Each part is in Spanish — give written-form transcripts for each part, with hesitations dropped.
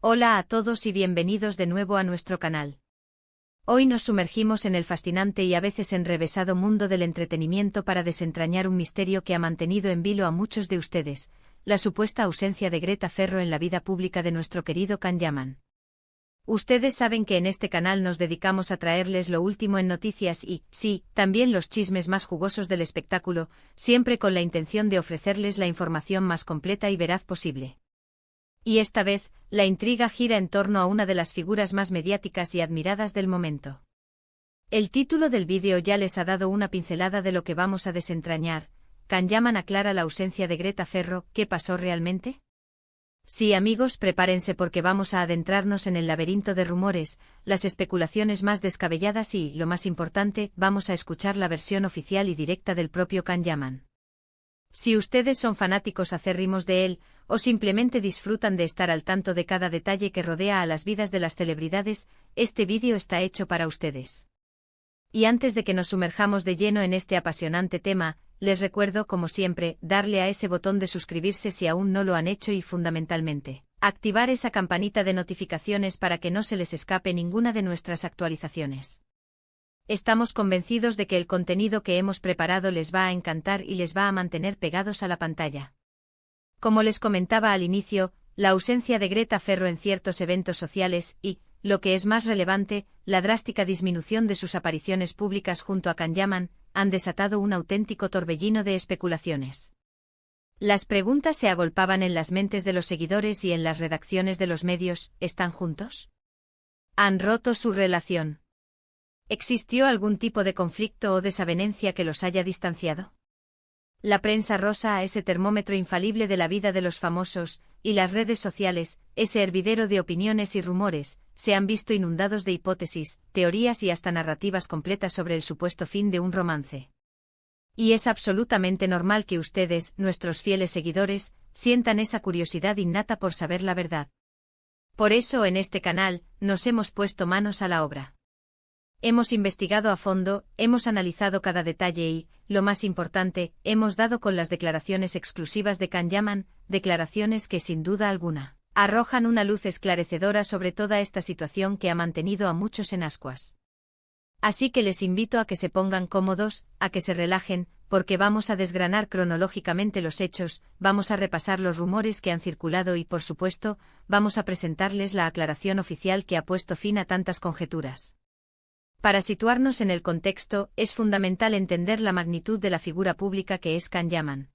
Hola a todos y bienvenidos de nuevo a nuestro canal. Hoy nos sumergimos en el fascinante y a veces enrevesado mundo del entretenimiento para desentrañar un misterio que ha mantenido en vilo a muchos de ustedes, la supuesta ausencia de Greta Ferro en la vida pública de nuestro querido Can Yaman. Ustedes saben que en este canal nos dedicamos a traerles lo último en noticias y, sí, también los chismes más jugosos del espectáculo, siempre con la intención de ofrecerles la información más completa y veraz posible. Y esta vez, la intriga gira en torno a una de las figuras más mediáticas y admiradas del momento. El título del vídeo ya les ha dado una pincelada de lo que vamos a desentrañar. Can Yaman aclara la ausencia de Greta Ferro. ¿Qué pasó realmente? Sí, amigos, prepárense porque vamos a adentrarnos en el laberinto de rumores, las especulaciones más descabelladas y, lo más importante, vamos a escuchar la versión oficial y directa del propio Can Yaman. Si ustedes son fanáticos acérrimos de él, o simplemente disfrutan de estar al tanto de cada detalle que rodea a las vidas de las celebridades, este vídeo está hecho para ustedes. Y antes de que nos sumerjamos de lleno en este apasionante tema, les recuerdo, como siempre, darle a ese botón de suscribirse si aún no lo han hecho y, fundamentalmente, activar esa campanita de notificaciones para que no se les escape ninguna de nuestras actualizaciones. Estamos convencidos de que el contenido que hemos preparado les va a encantar y les va a mantener pegados a la pantalla. Como les comentaba al inicio, la ausencia de Greta Ferro en ciertos eventos sociales y, lo que es más relevante, la drástica disminución de sus apariciones públicas junto a Can Yaman, han desatado un auténtico torbellino de especulaciones. Las preguntas se agolpaban en las mentes de los seguidores y en las redacciones de los medios. ¿Están juntos? ¿Han roto su relación? ¿Existió algún tipo de conflicto o desavenencia que los haya distanciado? La prensa rosa, ese termómetro infalible de la vida de los famosos, y las redes sociales, ese hervidero de opiniones y rumores, se han visto inundados de hipótesis, teorías y hasta narrativas completas sobre el supuesto fin de un romance. Y es absolutamente normal que ustedes, nuestros fieles seguidores, sientan esa curiosidad innata por saber la verdad. Por eso en este canal, nos hemos puesto manos a la obra. Hemos investigado a fondo, hemos analizado cada detalle y, lo más importante, hemos dado con las declaraciones exclusivas de Can Yaman, declaraciones que sin duda alguna, arrojan una luz esclarecedora sobre toda esta situación que ha mantenido a muchos en ascuas. Así que les invito a que se pongan cómodos, a que se relajen, porque vamos a desgranar cronológicamente los hechos, vamos a repasar los rumores que han circulado y, por supuesto, vamos a presentarles la aclaración oficial que ha puesto fin a tantas conjeturas. Para situarnos en el contexto, es fundamental entender la magnitud de la figura pública que es Can Yaman.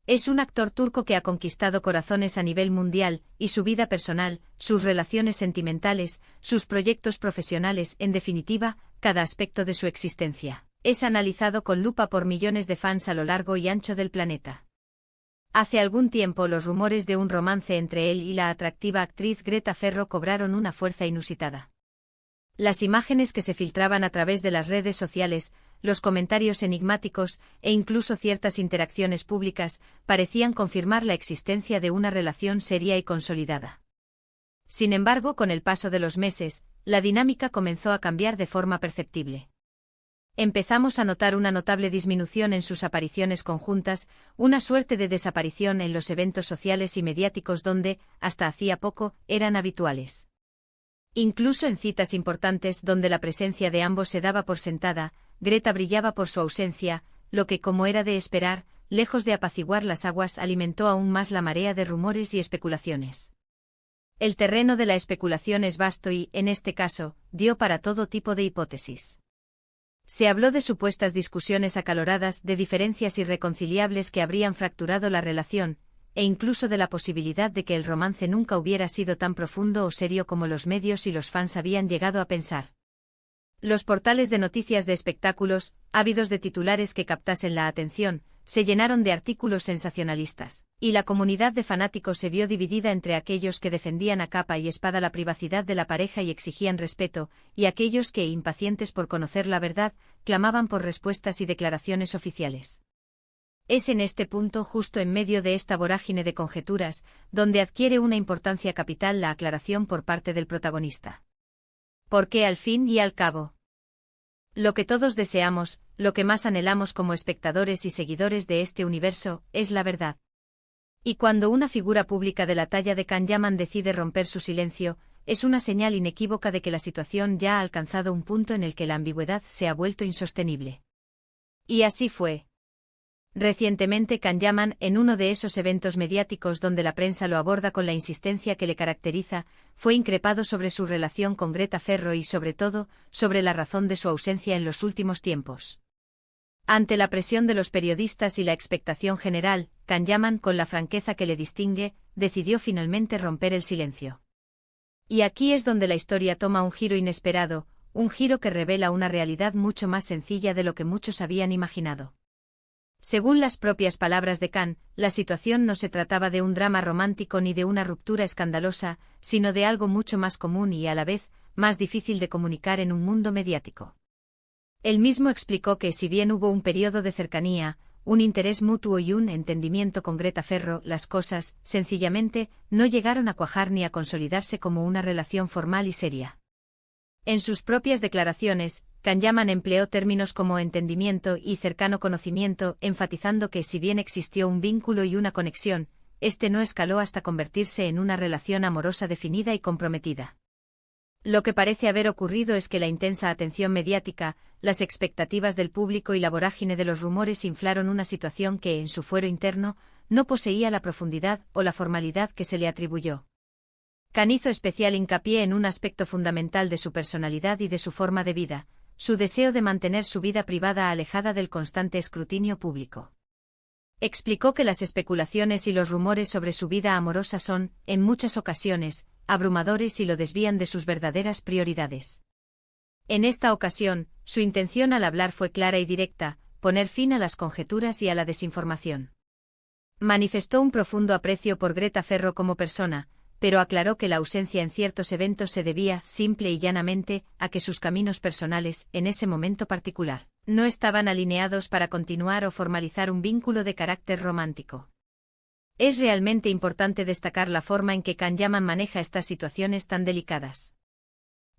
Es un actor turco que ha conquistado corazones a nivel mundial, y su vida personal, sus relaciones sentimentales, sus proyectos profesionales, en definitiva, cada aspecto de su existencia, es analizado con lupa por millones de fans a lo largo y ancho del planeta. Hace algún tiempo los rumores de un romance entre él y la atractiva actriz Greta Ferro cobraron una fuerza inusitada. Las imágenes que se filtraban a través de las redes sociales, los comentarios enigmáticos e incluso ciertas interacciones públicas parecían confirmar la existencia de una relación seria y consolidada. Sin embargo, con el paso de los meses, la dinámica comenzó a cambiar de forma perceptible. Empezamos a notar una notable disminución en sus apariciones conjuntas, una suerte de desaparición en los eventos sociales y mediáticos donde, hasta hacía poco, eran habituales. Incluso en citas importantes donde la presencia de ambos se daba por sentada, Greta brillaba por su ausencia, lo que, como era de esperar, lejos de apaciguar las aguas, alimentó aún más la marea de rumores y especulaciones. El terreno de la especulación es vasto y, en este caso, dio para todo tipo de hipótesis. Se habló de supuestas discusiones acaloradas, de diferencias irreconciliables que habrían fracturado la relación, e incluso de la posibilidad de que el romance nunca hubiera sido tan profundo o serio como los medios y los fans habían llegado a pensar. Los portales de noticias de espectáculos, ávidos de titulares que captasen la atención, se llenaron de artículos sensacionalistas, y la comunidad de fanáticos se vio dividida entre aquellos que defendían a capa y espada la privacidad de la pareja y exigían respeto, y aquellos que, impacientes por conocer la verdad, clamaban por respuestas y declaraciones oficiales. Es en este punto, justo en medio de esta vorágine de conjeturas, donde adquiere una importancia capital la aclaración por parte del protagonista. Porque al fin y al cabo, lo que todos deseamos, lo que más anhelamos como espectadores y seguidores de este universo, es la verdad. Y cuando una figura pública de la talla de Can Yaman decide romper su silencio, es una señal inequívoca de que la situación ya ha alcanzado un punto en el que la ambigüedad se ha vuelto insostenible. Y así fue. Recientemente Can Yaman, en uno de esos eventos mediáticos donde la prensa lo aborda con la insistencia que le caracteriza, fue increpado sobre su relación con Greta Ferro y sobre todo, sobre la razón de su ausencia en los últimos tiempos. Ante la presión de los periodistas y la expectación general, Can Yaman, con la franqueza que le distingue, decidió finalmente romper el silencio. Y aquí es donde la historia toma un giro inesperado, un giro que revela una realidad mucho más sencilla de lo que muchos habían imaginado. Según las propias palabras de Can, la situación no se trataba de un drama romántico ni de una ruptura escandalosa, sino de algo mucho más común y a la vez, más difícil de comunicar en un mundo mediático. Él mismo explicó que si bien hubo un periodo de cercanía, un interés mutuo y un entendimiento con Greta Ferro, las cosas, sencillamente, no llegaron a cuajar ni a consolidarse como una relación formal y seria. En sus propias declaraciones, Can Yaman empleó términos como entendimiento y cercano conocimiento, enfatizando que si bien existió un vínculo y una conexión, este no escaló hasta convertirse en una relación amorosa definida y comprometida. Lo que parece haber ocurrido es que la intensa atención mediática, las expectativas del público y la vorágine de los rumores inflaron una situación que, en su fuero interno, no poseía la profundidad o la formalidad que se le atribuyó. Can hizo especial hincapié en un aspecto fundamental de su personalidad y de su forma de vida, su deseo de mantener su vida privada alejada del constante escrutinio público. Explicó que las especulaciones y los rumores sobre su vida amorosa son, en muchas ocasiones, abrumadores y lo desvían de sus verdaderas prioridades. En esta ocasión, su intención al hablar fue clara y directa, poner fin a las conjeturas y a la desinformación. Manifestó un profundo aprecio por Greta Ferro como persona, pero aclaró que la ausencia en ciertos eventos se debía, simple y llanamente, a que sus caminos personales, en ese momento particular, no estaban alineados para continuar o formalizar un vínculo de carácter romántico. Es realmente importante destacar la forma en que Can Yaman maneja estas situaciones tan delicadas.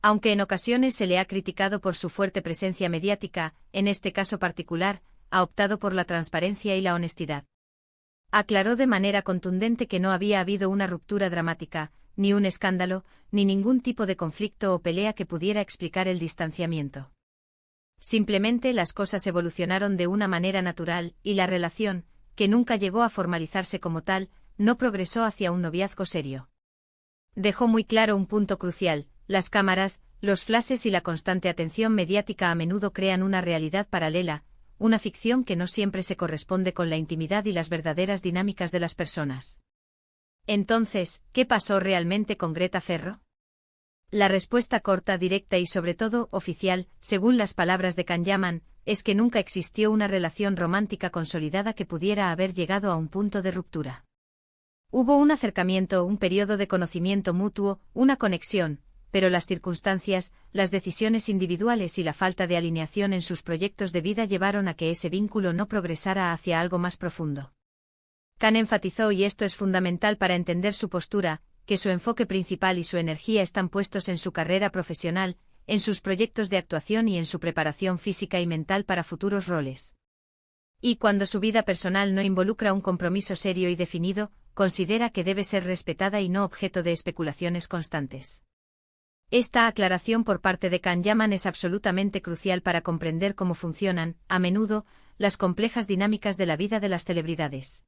Aunque en ocasiones se le ha criticado por su fuerte presencia mediática, en este caso particular, ha optado por la transparencia y la honestidad. Aclaró de manera contundente que no había habido una ruptura dramática, ni un escándalo, ni ningún tipo de conflicto o pelea que pudiera explicar el distanciamiento. Simplemente las cosas evolucionaron de una manera natural, y la relación, que nunca llegó a formalizarse como tal, no progresó hacia un noviazgo serio. Dejó muy claro un punto crucial: las cámaras, los flashes y la constante atención mediática a menudo crean una realidad paralela, una ficción que no siempre se corresponde con la intimidad y las verdaderas dinámicas de las personas. Entonces, ¿qué pasó realmente con Greta Ferro? La respuesta corta, directa y sobre todo oficial, según las palabras de Can Yaman, es que nunca existió una relación romántica consolidada que pudiera haber llegado a un punto de ruptura. Hubo un acercamiento, un periodo de conocimiento mutuo, una conexión, pero las circunstancias, las decisiones individuales y la falta de alineación en sus proyectos de vida llevaron a que ese vínculo no progresara hacia algo más profundo. Can enfatizó, y esto es fundamental para entender su postura, que su enfoque principal y su energía están puestos en su carrera profesional, en sus proyectos de actuación y en su preparación física y mental para futuros roles. Y cuando su vida personal no involucra un compromiso serio y definido, considera que debe ser respetada y no objeto de especulaciones constantes. Esta aclaración por parte de Can Yaman es absolutamente crucial para comprender cómo funcionan, a menudo, las complejas dinámicas de la vida de las celebridades.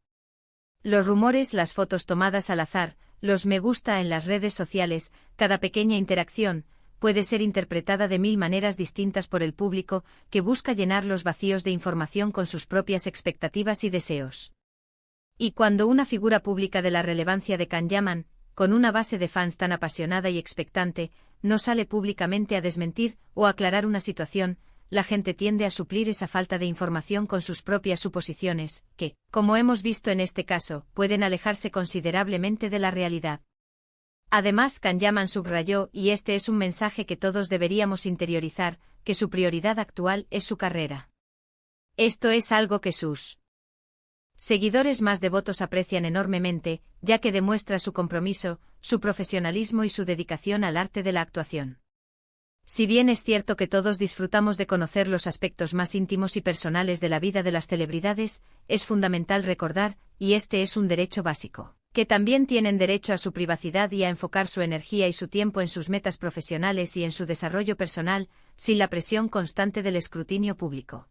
Los rumores, las fotos tomadas al azar, los me gusta en las redes sociales, cada pequeña interacción, puede ser interpretada de mil maneras distintas por el público, que busca llenar los vacíos de información con sus propias expectativas y deseos. Y cuando una figura pública de la relevancia de Can Yaman, con una base de fans tan apasionada y expectante, no sale públicamente a desmentir o aclarar una situación, la gente tiende a suplir esa falta de información con sus propias suposiciones, que, como hemos visto en este caso, pueden alejarse considerablemente de la realidad. Además, Can Yaman subrayó, y este es un mensaje que todos deberíamos interiorizar, que su prioridad actual es su carrera. Esto es algo que sus seguidores más devotos aprecian enormemente, ya que demuestra su compromiso, su profesionalismo y su dedicación al arte de la actuación. Si bien es cierto que todos disfrutamos de conocer los aspectos más íntimos y personales de la vida de las celebridades, es fundamental recordar, y este es un derecho básico, que también tienen derecho a su privacidad y a enfocar su energía y su tiempo en sus metas profesionales y en su desarrollo personal, sin la presión constante del escrutinio público.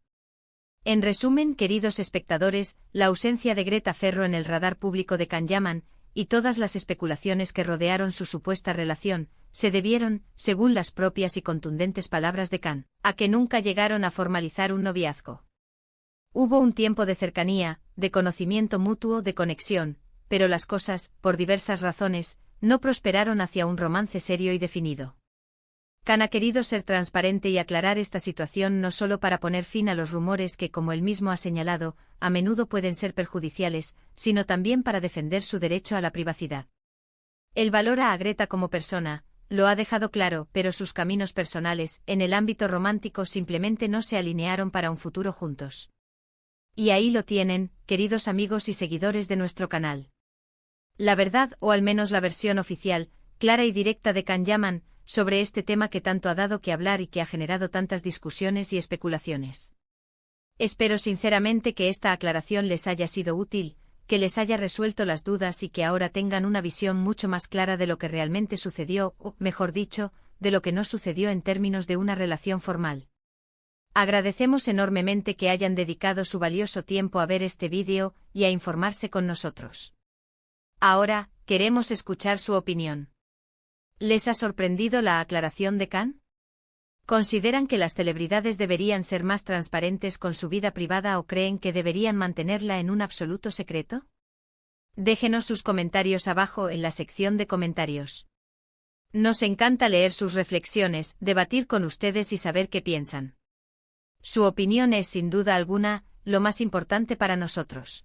En resumen, queridos espectadores, la ausencia de Greta Ferro en el radar público de Can Yaman, y todas las especulaciones que rodearon su supuesta relación, se debieron, según las propias y contundentes palabras de Can, a que nunca llegaron a formalizar un noviazgo. Hubo un tiempo de cercanía, de conocimiento mutuo, de conexión, pero las cosas, por diversas razones, no prosperaron hacia un romance serio y definido. Can ha querido ser transparente y aclarar esta situación no solo para poner fin a los rumores que, como él mismo ha señalado, a menudo pueden ser perjudiciales, sino también para defender su derecho a la privacidad. Él valora a Greta como persona, lo ha dejado claro, pero sus caminos personales, en el ámbito romántico, simplemente no se alinearon para un futuro juntos. Y ahí lo tienen, queridos amigos y seguidores de nuestro canal. La verdad, o al menos la versión oficial, clara y directa de Can Yaman, sobre este tema que tanto ha dado que hablar y que ha generado tantas discusiones y especulaciones. Espero sinceramente que esta aclaración les haya sido útil, que les haya resuelto las dudas y que ahora tengan una visión mucho más clara de lo que realmente sucedió, o, mejor dicho, de lo que no sucedió en términos de una relación formal. Agradecemos enormemente que hayan dedicado su valioso tiempo a ver este vídeo y a informarse con nosotros. Ahora, queremos escuchar su opinión. ¿Les ha sorprendido la aclaración de Can? ¿Consideran que las celebridades deberían ser más transparentes con su vida privada o creen que deberían mantenerla en un absoluto secreto? Déjenos sus comentarios abajo en la sección de comentarios. Nos encanta leer sus reflexiones, debatir con ustedes y saber qué piensan. Su opinión es, sin duda alguna, lo más importante para nosotros.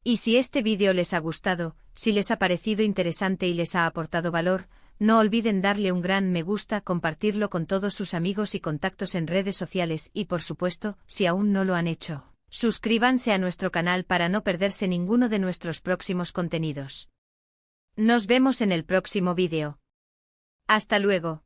Y si este vídeo les ha gustado, si les ha parecido interesante y les ha aportado valor, no olviden darle un gran me gusta, compartirlo con todos sus amigos y contactos en redes sociales y, por supuesto, si aún no lo han hecho, suscríbanse a nuestro canal para no perderse ninguno de nuestros próximos contenidos. Nos vemos en el próximo vídeo. Hasta luego.